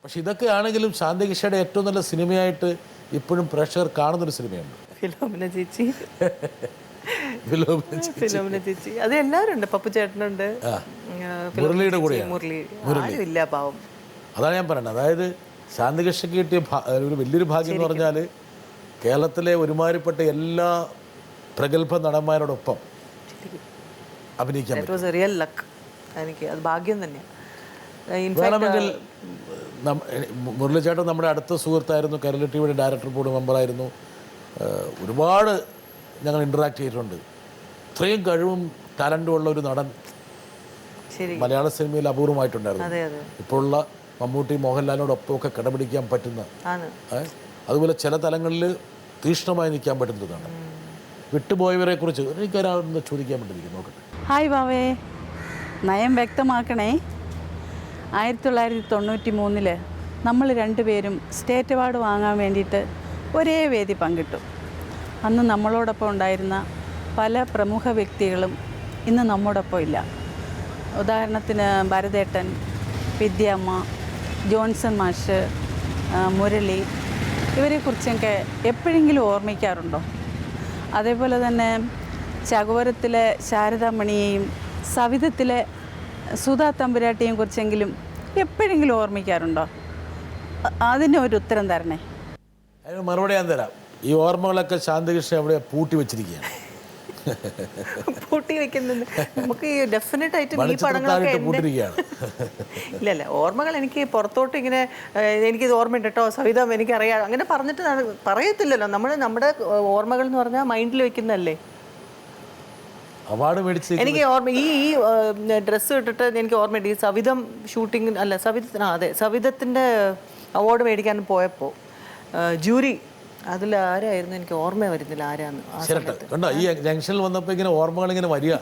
പക്ഷെ ഇതൊക്കെ ആണെങ്കിലും ശാന്തികൃഷ്ണയുടെ ഏറ്റവും നല്ല സിനിമയായിട്ട് ഇപ്പോഴും പ്രേക്ഷകർ കാണുന്നൊരു സിനിമയുണ്ട്, ഫിലോമിന ചേച്ചി. വിലോപന ചേച്ചി. ഫിലോമിന ചേച്ചി, അത് എല്ലാവരും ഉണ്ട്. പപ്പു ചേട്ടനുണ്ട്, മുരളിയുടെ കൂടെയാണ്. മുരളി, ആരും ഇല്ല പാവം. അതാണ് ഞാൻ പറയുന്നത്. അതായത് ശാന്തികൃഷ്ണയ്ക്ക് കിട്ടിയ ഒരു വലിയൊരു ഭാഗ്യം എന്ന് പറഞ്ഞാൽ കേരളത്തിലെ ഒരുമാതിരിപ്പെട്ട എല്ലാ പ്രഗത്ഭ നടന്മാരോടൊപ്പം അഭിനയിക്കാൻ that was A real luck. എനിക്ക് അത് ഭാഗ്യം തന്നെയാണ്. വേണമെങ്കിൽ മുരളിച്ചേട്ടൻ നമ്മുടെ അടുത്ത സുഹൃത്തായിരുന്നു, കേരള ടി വിയുടെ ഡയറക്ടർ ബോർഡ് മെമ്പറായിരുന്നു. ഒരുപാട് ഞങ്ങൾ ഇൻറ്ററാക്ട് ചെയ്തിട്ടുണ്ട്. ഇത്രയും കഴിവും ടാലൻറ്റും ഉള്ള ഒരു നടൻ മലയാള സിനിമയിൽ അപൂർവമായിട്ടുണ്ടായിരുന്നു. ഇപ്പോഴുള്ള മമ്മൂട്ടി മോഹൻലാലിനോടൊപ്പം ഒക്കെ കിടപിടിക്കാൻ പറ്റുന്ന, അതുപോലെ ചില തലങ്ങളിൽ തീക്ഷ്ണമായി നിൽക്കാൻ പറ്റുന്നൊരു നടൻ. വിട്ടുപോയവരെ കുറിച്ച് എനിക്കൊരാളൊന്ന് ചോദിക്കാൻ വേണ്ടിയിരിക്കും, നോക്കട്ടെ. ഹായ് ബാവേ, നയം വ്യക്തമാക്കണേ. 1993 നമ്മൾ രണ്ടുപേരും സ്റ്റേറ്റ് അവാർഡ് വാങ്ങാൻ വേണ്ടിയിട്ട് ഒരേ വേദി പങ്കിട്ടു. അന്ന് നമ്മളോടൊപ്പം ഉണ്ടായിരുന്ന പല പ്രമുഖ വ്യക്തികളും ഇന്ന് നമ്മോടൊപ്പം ഇല്ല. ഉദാഹരണത്തിന് ഭരതേട്ടൻ, വിദ്യാമ്മ, ജോൺസൺ മാഷ്, മുരളി, ഇവരെക്കുറിച്ചൊക്കെ എപ്പോഴെങ്കിലും ഓർമ്മിക്കാറുണ്ടോ? അതേപോലെ തന്നെ ചകവരത്തിലെ ശാരദാമണിയെയും സവിധത്തിലെ സുധാ തമ്പുരാട്ടിയെയും കുറിച്ചെങ്കിലും എപ്പോഴെങ്കിലും ഓർമ്മിക്കാറുണ്ടോ? അതിന് ഒരു ഉത്തരം തരണേ. അതിന് മറുപടി ഞാൻ തരാം. ഈ ഓർമ്മകളൊക്കെ ശാന്തികൃഷ്ണൻ എവിടെ പൂട്ടി വെച്ചിരിക്കുകയാണ്. പൂട്ടി വെക്കുന്നത് നമുക്ക് ഡെഫിനറ്റ് ആയിട്ട് ഈ പടങ്ങളൊക്കെ ഇല്ലല്ല, ഓർമ്മകൾ എനിക്ക് പുറത്തോട്ട് ഇങ്ങനെ എനിക്കിത് ഓർമ്മയുണ്ട് കേട്ടോ സവിതം എനിക്കറിയാം അങ്ങനെ പറഞ്ഞിട്ട് പറയത്തില്ലല്ലോ. നമ്മുടെ ഓർമ്മകൾ എന്ന് പറഞ്ഞാൽ മൈൻഡിൽ വെക്കുന്നതല്ലേ. അവാർഡ് മേടിച്ച് എനിക്ക് ഓർമ്മ ഈ ഡ്രസ്സ് ഇട്ടിട്ട് എനിക്ക് ഓർമ്മയുണ്ട്. ഈ സവിതം ഷൂട്ടിങ് അല്ല സവിതത്തിൻ്റെ അവാർഡ് മേടിക്കാൻ പോയപ്പോൾ ജൂറി അതിൽ ആരായിരുന്നു എനിക്ക് ഓർമ്മ വരുന്നില്ല ആരാന്ന്. ഈ ജംഗ്ഷനിൽ വന്നപ്പോൾ ഇങ്ങനെ ഓർമ്മകൾ ഇങ്ങനെ വരിക.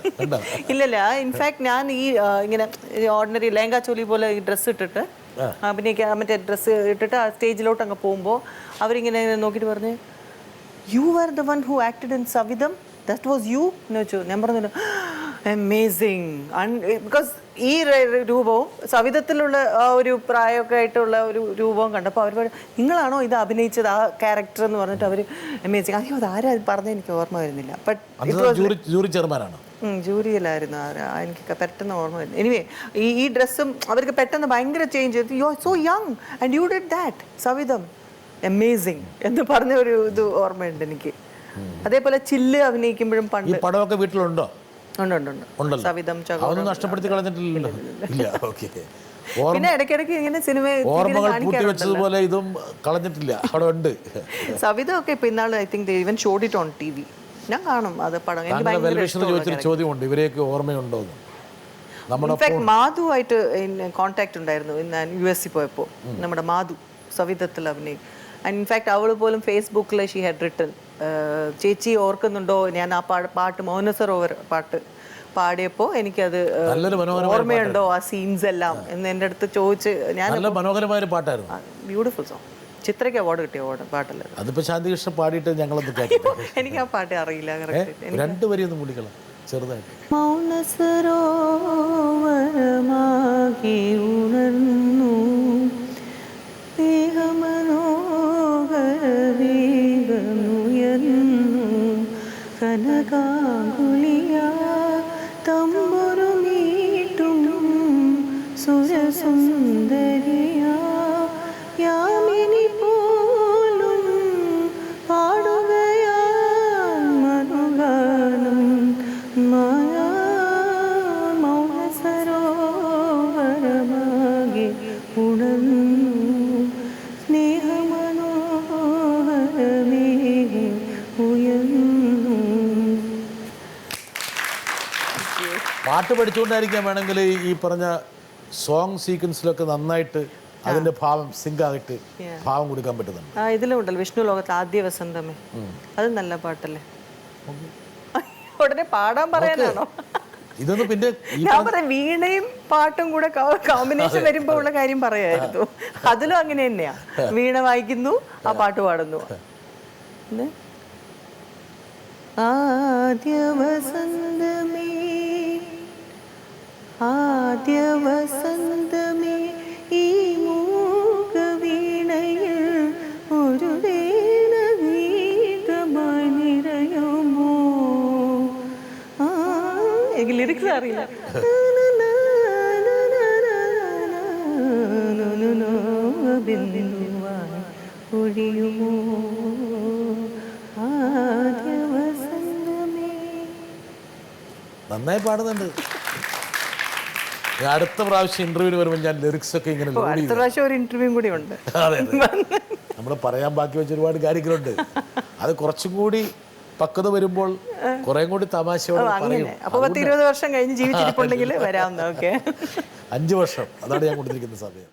ഇല്ലല്ല, ഇൻഫാക്ട് ഞാൻ ഈ ഇങ്ങനെ ഓർഡിനറി ലെഹങ്ക ചോലി പോലെ ഈ ഡ്രസ്സ് ഇട്ടിട്ട് അഭിനയിക്കാൻ മറ്റേ ഡ്രസ്സ് ഇട്ടിട്ട് ആ സ്റ്റേജിലോട്ട് അങ്ങ് പോകുമ്പോൾ അവരിങ്ങനെ നോക്കിയിട്ട് പറഞ്ഞ് you are the one who acted in സവിതം, ദാറ്റ് വാസ് യു എന്ന് വെച്ചു. ഞാൻ പറഞ്ഞല്ലോ അമേസിങ്. ബിക്കോസ് ഈ രൂപവും സവിധത്തിലുള്ള ആ ഒരു പ്രായമൊക്കെ ആയിട്ടുള്ള ഒരു രൂപവും കണ്ടപ്പോൾ അവർ നിങ്ങളാണോ ഇത് അഭിനയിച്ചത് ആ ക്യാരക്ടർ എന്ന് പറഞ്ഞിട്ട് അവർ അമേസിങ്. അയ്യോ അത് ആരാ പറഞ്ഞത് എനിക്ക് ഓർമ്മ വരുന്നില്ല. ജൂറിയിലായിരുന്നു എനിക്ക് പെട്ടെന്ന് ഓർമ്മ വരുന്നത്. എനിവേ ഈ ഡ്രസ്സും അവർക്ക് പെട്ടെന്ന് ഭയങ്കര ചേഞ്ച് ചെയ്തു. You are so young and you did that സവിധം അമേസിങ് എന്ന് പറഞ്ഞ ഒരു ഇത് ഓർമ്മയുണ്ട് എനിക്ക്. അതേപോലെ ചില്ല് അഭിനയിക്കുമ്പോഴും പണ്ട് പടമൊക്കെ വീട്ടിലുണ്ടോ? ഉണ്ട്. സവിധം നഷ്ടപ്പെടുത്തി കളഞ്ഞിട്ടില്ലല്ലോ. പിന്നെ ഇടയ്ക്കിടയ്ക്ക് ഇങ്ങനെ സിനിമ വെച്ചതുപോലെ ഇതും കളഞ്ഞിട്ടില്ല, അവിടെ ഉണ്ട്. സവിധം ഒക്കെ ഇപ്പൊ ഇന്നാൾ I think even showed it on TV. ഞാൻ കാണും അത് പടം. ചോദിച്ചൊരു ചോദ്യമുണ്ട്, ഇവരെയൊക്കെ ഓർമ്മയുണ്ടോ? മാധുവായിട്ട് കോൺടാക്ട് ഉണ്ടായിരുന്നു ഞാൻ US പോയപ്പോൾ. നമ്മുടെ മാധു സവിധത്തിൽ അഭിനയിക്കും. ഇൻഫാക്ട് അവൾ പോലും ഫേസ്ബുക്കിൽ ഷീ ഹാഡ് റിട്ടൺ ചേച്ചി ഓർക്കുന്നുണ്ടോ ഞാൻ ആ പാട്ട് മൗനസരോവർ പാട്ട് പാടിയപ്പോൾ എനിക്കത് ഓർമ്മയുണ്ടോ ആ സീൻസ് എല്ലാം എന്ന് എൻ്റെ അടുത്ത് ചോദിച്ച്. ഞാൻ മനോഹരമായ പാട്ടായിരുന്നു, ബ്യൂട്ടിഫുൾ സോങ്. ചിത്രയ്ക്ക് അവാർഡ് കിട്ടിയ പാട്ടല്ലേ അതിപ്പോ ശാന്തികൃഷ്ണൻ പാടിയിട്ട് ഞങ്ങളൊന്ന് എനിക്ക് ആ പാട്ട് അറിയില്ല രണ്ടുപേരെയൊന്നും വിളിക്കണം ചെറുതായിട്ട്. മൗനസരോവരമാകി ഉണർന്നു കനകാകുലിയാ തമ്പുരു മീട്ടും സുരസുന്ദരിയാ യാമിനി പോലും പാടുകയാ മനുഗാനം മായാ മൗനസരോവരമാകി ഉണർന്നു സ്നേഹമനോഹരമേ ഉയർന്നു. പാട്ട് പഠിച്ചുകൊണ്ടായിരിക്കാം വേണമെങ്കിൽ ഈ പറഞ്ഞ സോങ് സീക്വൻസിലൊക്കെ നന്നായിട്ട് അതിന്റെ ഭാവം സിങ്ക് ആയിട്ട് ഭാവം കൊടുക്കാൻ പറ്റുന്നുണ്ട്. ഇതിലും ഉണ്ടല്ലോ വിഷ്ണു ലോകത്ത് ആദ്യ വസന്തമേ, അത് നല്ല പാട്ടല്ലേ. ഉടനെ പാടാൻ പറയാനാണോ? ഇതൊന്നും പിന്നെ ഞാൻ പറയാം വീണയും പാട്ടും കൂടെ കോമ്പിനേഷൻ വരുമ്പോ ഉള്ള കാര്യം പറയായിരുന്നു. അതിലും അങ്ങനെ തന്നെയാ, വീണ വായിക്കുന്നു ആ പാട്ട് പാടുന്നു. ആദ്യ വസന്തമേ ആദ്യ വസന്തമേ ഈ മൂക അറിയില്ല. ഒഴിയുമോ ആദ്യ വസന്തമേ. നന്നായി പാടുന്നുണ്ട്. ഞാൻ അടുത്ത പ്രാവശ്യം ഇന്റർവ്യൂവിന് വരുമ്പോൾ ഞാൻ ലിറിക്സ് ഒക്കെ ഇങ്ങനെ ലോഡ് അടുത്ത പ്രാവശ്യം ഒരു ഇന്റർവ്യൂ കൂടി ഉണ്ട്. അതെ നമ്മൾ പറയാൻ ബാക്കി വെച്ച ഒരുപാട് കാര്യങ്ങളുണ്ട്. അത് കുറച്ചും കൂടി പക്വത വരുമ്പോൾ കുറേ കൂടി തമാശയോടെ പറയും. അപ്പൊ 10-20 വർഷം കഴിഞ്ഞ് ജീവിച്ചിരിപ്പുണ്ടെങ്കിൽ വരാവുന്ന. ഓക്കെ, 5 വർഷം അതാണ് ഞാൻ കൊടുത്തിരിക്കുന്ന സമയം.